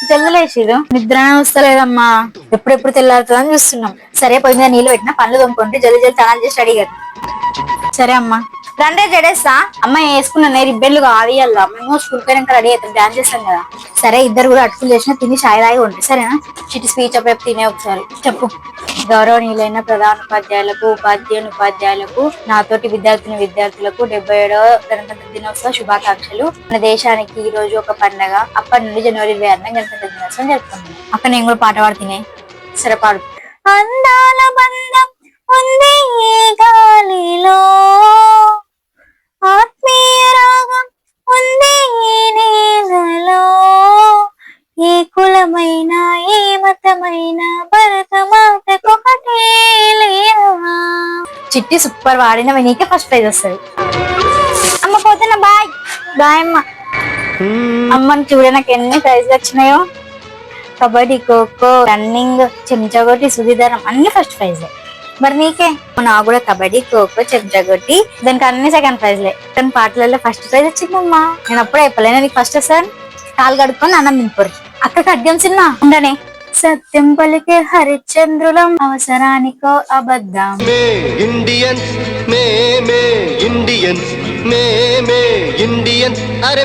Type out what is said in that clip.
జల్లులేసిరు నిద్ర వస్తలేదమ్మా. ఎప్పుడెప్పుడు తెల్లారుతుందని చూస్తున్నాం. సరే పోయి మీద నీళ్ళు పెట్టినా పనులు తోముకుంటే జల్ది జల్ది తనాలు చేసి రెడీ కదా. సరే అమ్మా రండే జడేస్తా. అమ్మాయి వేసుకున్నా రిబ్బెన్లు కావాలి అల్లా. మేము స్కూల్ పోయినాక రెడీ అవుతాం, డాన్స్ చేస్తాం కదా. సరే ఇద్దరు కూడా అటుకులు చేసిన తిని షాయి తాగి ఉంటే సరేనా. చిటి స్పీచ్ అప్పుడు తినే ఒకసారి చెప్పు. గౌరవనీయులైన ప్రధానోపాధ్యాయులకు, ఉపాధ్యాయులకు, నాతోటి విద్యార్థులకు 77వ గణతంత్ర దినోత్సవ శుభాకాంక్షలు. మన దేశానికి ఈ రోజు ఒక పండగ. అప్పటి నుండి జనవరి 26న గణతంత్ర దినోత్సవం జరుపుకుంటున్నాం. అక్క నేను కూడా పాట పాడుతున్నాయి. సరే పాడు. అందాల బంధం ఉంది ఈ గాలిలో, ఆత్మీయ రాగం ఉంది ఈ నేలలో, ఏ కులమైన ఏ మతమైన భరత మాతకొకటే లేరా. చిట్టి సూపర్ వాడిన నీకే ఫస్ట్ ప్రైజ్ వస్తుంది. అమ్మ పోతున్నా బాయ్. బాయ్ అమ్మ. అమ్మని చూడ నాకు ఎన్ని ప్రైజ్లు వచ్చినాయో. కబడ్డీ, ఖోఖో, రన్నింగ్, చెంచాగొట్టి, సుధీధరం అన్ని ఫస్ట్ ప్రైజ్లే. మరి నీకే? నాకు కూడా కబడ్డీ, ఖోఖో, చెంచాగొట్టి దానికి అన్ని సెకండ్ ప్రైజ్లే. కానీ పాటలలో ఫస్ట్ ప్రైజ్ వచ్చిందమ్మా. నేను అప్పుడే చెప్పలేను నీకు ఫస్ట్ వస్తాను. కాలు కడుక్కొని అన్నం తినిపోరు. అక్క ఖడ్గం సినిమా ఉండనే. సత్యం పలికే హరిశ్చంద్రులం, అవసరానికో అబద్ధం. ఇండియన్స్ ఇండియన్స్ ఇండియన్స్ అరే